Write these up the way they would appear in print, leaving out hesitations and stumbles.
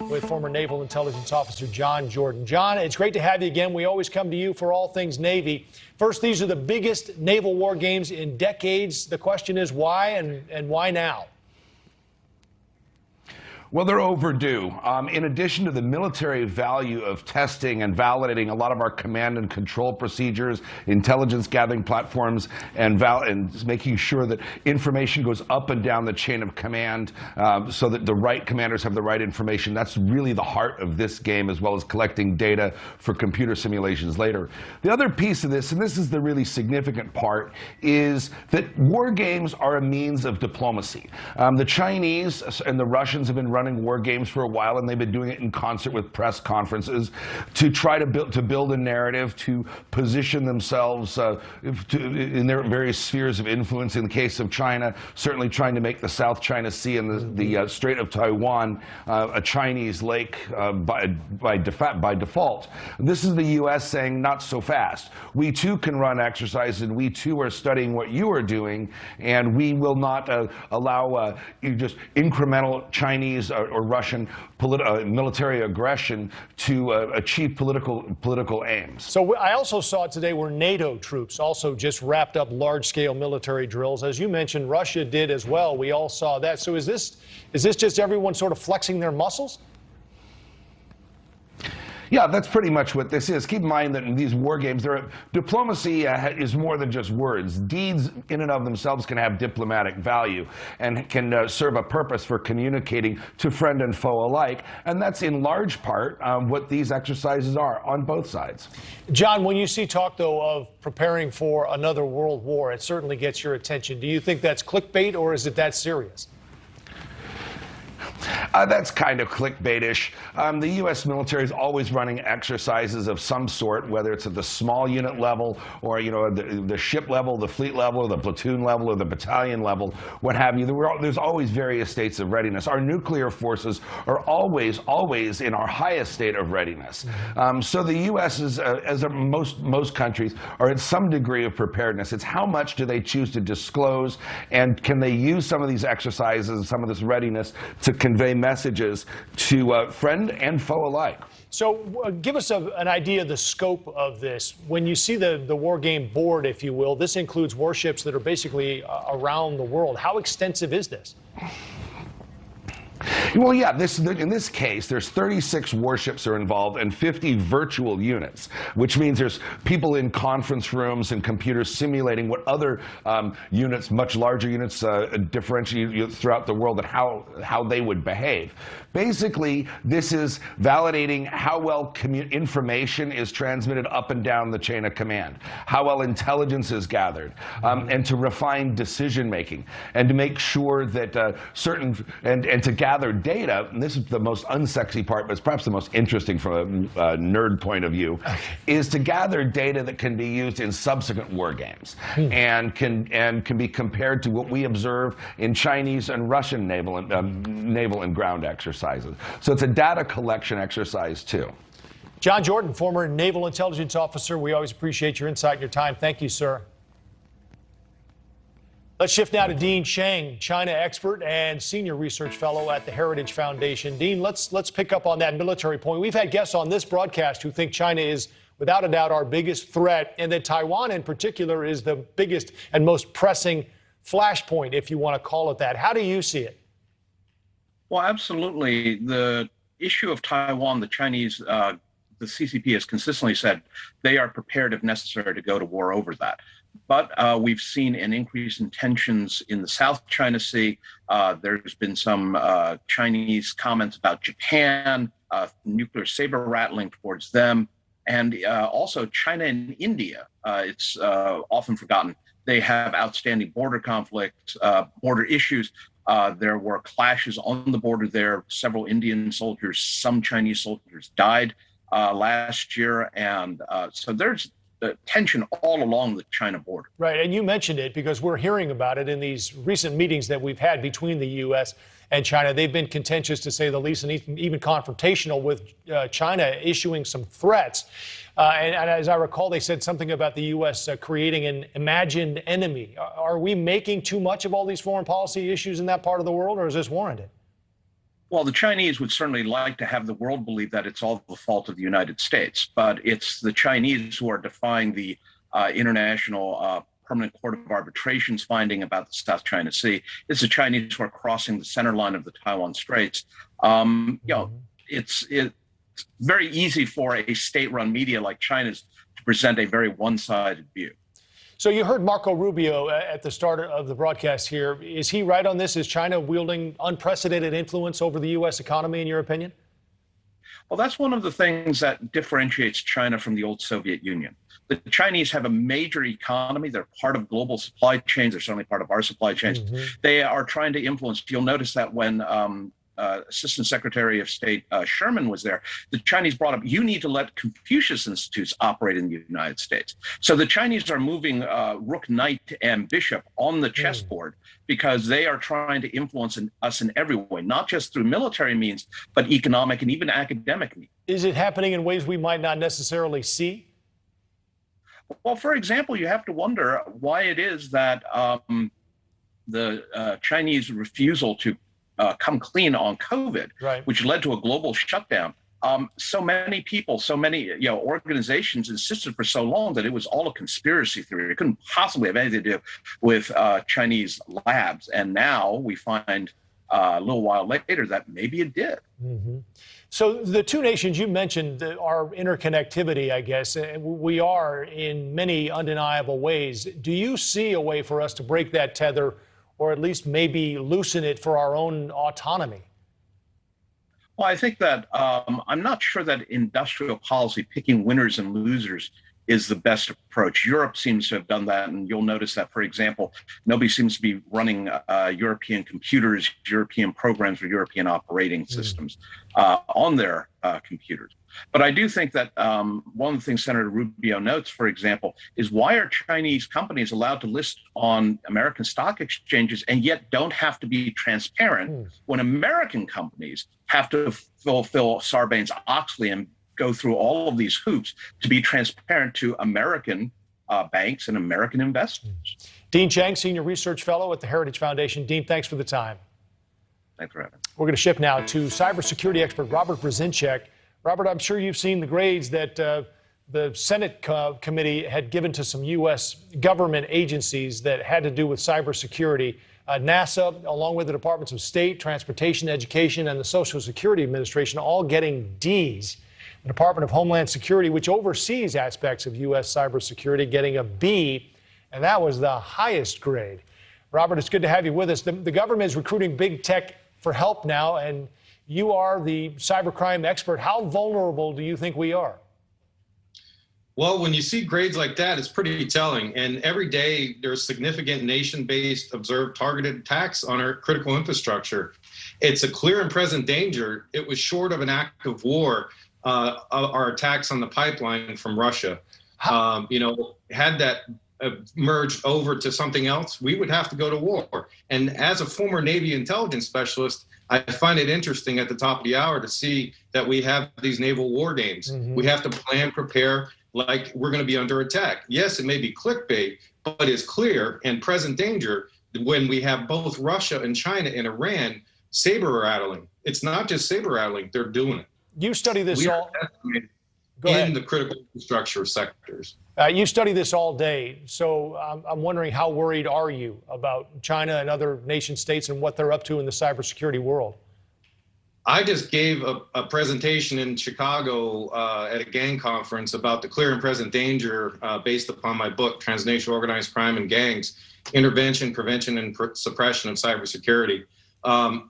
With former Naval Intelligence Officer John Jordan. John, it's great to have you again. We always come to you for all things Navy. First, these are the biggest naval war games in decades. The question is why and why now? Well, they're overdue. In addition to the military value of testing and validating a lot of our command and control procedures, intelligence gathering platforms, and making sure that information goes up and down the chain of command so that the right commanders have the right information. That's really the heart of this game, as well as collecting data for computer simulations later. The other piece of this, and this is the really significant part, is that war games are a means of diplomacy. The Chinese and the Russians have been running war games for a while, and they've been doing it in concert with press conferences to try to build a narrative, to position themselves in their various spheres of influence. In the case of China, certainly trying to make the South China Sea and the Strait of Taiwan a Chinese lake by default. This is the U.S. saying, not so fast. We too can run exercises, and we too are studying what you are doing, and we will not allow just incremental Chinese or Russian military aggression to achieve political aims. So I also saw today where NATO troops also just wrapped up large-scale military drills. As you mentioned, Russia did as well. We all saw that. So is this just everyone sort of flexing their muscles? Yeah, that's pretty much what this is. Keep in mind that in these war games, diplomacy is more than just words. Deeds in and of themselves can have diplomatic value and can serve a purpose for communicating to friend and foe alike. And that's in large part what these exercises are on both sides. John, when you see talk, though, of preparing for another world war, it certainly gets your attention. Do you think that's clickbait, or is it that serious? That's kind of clickbaitish. The U.S. military is always running exercises of some sort, whether it's at the small unit level or, the ship level, the fleet level, or the platoon level, or the battalion level, what have you. There's always various states of readiness. Our nuclear forces are always in our highest state of readiness. So the U.S. is, as most countries, are at some degree of preparedness. It's how much do they choose to disclose, and can they use some of these exercises, some of this readiness, to convey messages to friend and foe alike. So give us an idea of the scope of this. When you see the war game board, if you will, this includes warships that are basically around the world. How extensive is this? Well, yeah, in this case, there's 36 warships are involved and 50 virtual units, which means there's people in conference rooms and computers simulating what other units, much larger units, differentiate throughout the world and how they would behave. Basically, this is validating how well information is transmitted up and down the chain of command, how well intelligence is gathered, and to refine decision making, and to make sure that and to gather data. And this is the most unsexy part, but it's perhaps the most interesting from a nerd point of view, is to gather data that can be used in subsequent war games and can be compared to what we observe in Chinese and Russian naval and ground exercises. So it's a data collection exercise too. John Jordan, former Naval Intelligence Officer, we always appreciate your insight and your time. Thank you, sir. Let's shift now to Dean Chang, China expert and senior research fellow at the Heritage Foundation. Dean, let's pick up on that military point. We've had guests on this broadcast who think China is, without a doubt, our biggest threat, and that Taiwan in particular is the biggest and most pressing flashpoint, if you want to call it that. How do you see it? Well, absolutely. The issue of Taiwan, the Chinese, the CCP has consistently said they are prepared, if necessary, to go to war over that. But we've seen an increase in tensions in the South China Sea. There's been some Chinese comments about Japan, nuclear saber rattling towards them, and also China and India. It's often forgotten. They have outstanding border conflicts, border issues. There were clashes on the border there. Several Indian soldiers, some Chinese soldiers died last year. And so there's tension all along the China border. Right. And you mentioned it because we're hearing about it in these recent meetings that we've had between the U.S. and China. They've been contentious, to say the least, and even confrontational, with China issuing some threats. And as I recall, they said something about the U.S. Creating an imagined enemy. Are we making too much of all these foreign policy issues in that part of the world, or is this warranted? Well, the Chinese would certainly like to have the world believe that it's all the fault of the United States, but it's the Chinese who are defying the international Permanent Court of Arbitration's finding about the South China Sea. It's the Chinese who are crossing the center line of the Taiwan Straits. It's very easy for a state-run media like China's to present a very one-sided view. So you heard Marco Rubio at the start of the broadcast here. Is he right on this? Is China wielding unprecedented influence over the U.S. economy, in your opinion? Well, that's one of the things that differentiates China from the old Soviet Union. The Chinese have a major economy. They're part of global supply chains. They're certainly part of our supply chains. They are trying to influence. You'll notice that when Assistant Secretary of State Sherman was there, the Chinese brought up, you need to let Confucius Institutes operate in the United States. So the Chinese are moving Rook, Knight, and Bishop on the chessboard because they are trying to influence us in every way, not just through military means, but economic and even academic means. Is it happening in ways we might not necessarily see? Well, for example, you have to wonder why it is that the Chinese refusal to come clean on COVID, which led to a global shutdown. So many people, so many organizations insisted for so long that it was all a conspiracy theory. It couldn't possibly have anything to do with Chinese labs. And now we find a little while later that maybe it did. So the two nations you mentioned, our interconnectivity, I guess, we are in many undeniable ways. Do you see a way for us to break that tether, or at least maybe loosen it for our own autonomy? Well, I think that I'm not sure that industrial policy, picking winners and losers, is the best approach. Europe seems to have done that, and you'll notice that, for example, nobody seems to be running European computers, European programs, or European operating systems on their computers. But I do think that one of the things Senator Rubio notes, for example, is why are Chinese companies allowed to list on American stock exchanges and yet don't have to be transparent when American companies have to fulfill Sarbanes-Oxley and go through all of these hoops to be transparent to American banks and American investors? Dean Chang, Senior Research Fellow at the Heritage Foundation. Dean, thanks for the time. Thanks for having me. We're going to shift now to cybersecurity expert Robert Brzenczyk. Robert, I'm sure you've seen the grades that the Senate committee had given to some U.S. government agencies that had to do with cybersecurity. NASA, along with the Departments of State, Transportation, Education, and the Social Security Administration, all getting Ds. The Department of Homeland Security, which oversees aspects of U.S. cybersecurity, getting a B, and that was the highest grade. Robert, it's good to have you with us. The government is recruiting big tech for help now, and you are the cybercrime expert. How vulnerable do you think we are? Well, when you see grades like that, it's pretty telling. And every day there's significant nation-based observed targeted attacks on our critical infrastructure. It's a clear and present danger. It was short of an act of war, our attacks on the pipeline from Russia. Had that merged over to something else, we would have to go to war. And as a former Navy intelligence specialist, I find it interesting at the top of the hour to see that we have these naval war games. We have to plan, prepare like we're going to be under attack. Yes, it may be clickbait, but it's clear and present danger when we have both Russia and China and Iran saber rattling. It's not just saber rattling, they're doing it. You study this all in the critical infrastructure sectors. You study this all day, so I'm wondering, how worried are you about China and other nation states and what they're up to in the cybersecurity world? I just gave a presentation in Chicago at a gang conference about the clear and present danger based upon my book, Transnational Organized Crime and Gangs, Intervention, Prevention, and Suppression of Cybersecurity.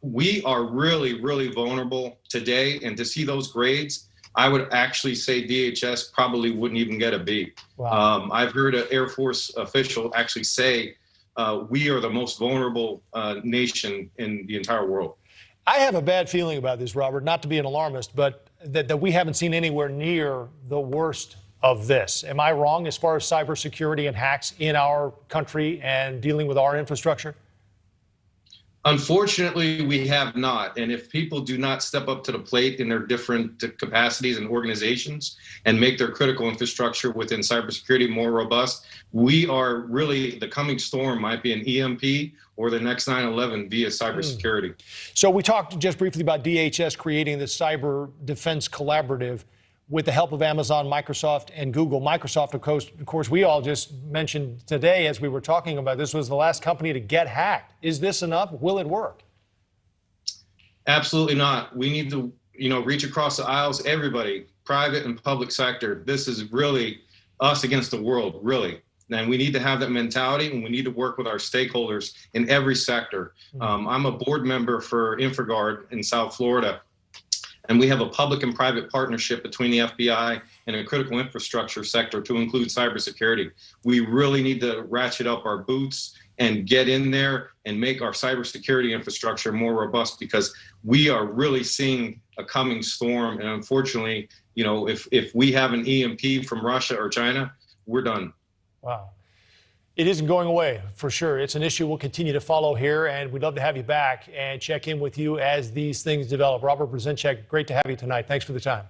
We are really, really vulnerable today, and to see those grades, I would actually say DHS probably wouldn't even get a B. Wow. I've heard an Air Force official actually say we are the most vulnerable nation in the entire world. I have a bad feeling about this, Robert, not to be an alarmist, but that we haven't seen anywhere near the worst of this. Am I wrong as far as cybersecurity and hacks in our country and dealing with our infrastructure? Unfortunately, we have not. And if people do not step up to the plate in their different capacities and organizations and make their critical infrastructure within cybersecurity more robust, we are really, the coming storm might be an EMP or the next 9/11 via cybersecurity. So we talked just briefly about DHS creating the Cyber Defense Collaborative with the help of Amazon, Microsoft, and Google. Microsoft, of course, we all just mentioned today as we were talking about this, was the last company to get hacked. Is this enough? Will it work? Absolutely not. We need to, reach across the aisles, everybody, private and public sector. This is really us against the world, really. And we need to have that mentality, and we need to work with our stakeholders in every sector. I'm a board member for InfraGard in South Florida. And we have a public and private partnership between the FBI and a critical infrastructure sector to include cybersecurity. We really need to ratchet up our boots and get in there and make our cybersecurity infrastructure more robust, because we are really seeing a coming storm. And unfortunately, if we have an EMP from Russia or China, we're done. Wow. It isn't going away, for sure. It's an issue we'll continue to follow here, and we'd love to have you back and check in with you as these things develop. Robert Brzenczyk, great to have you tonight. Thanks for the time.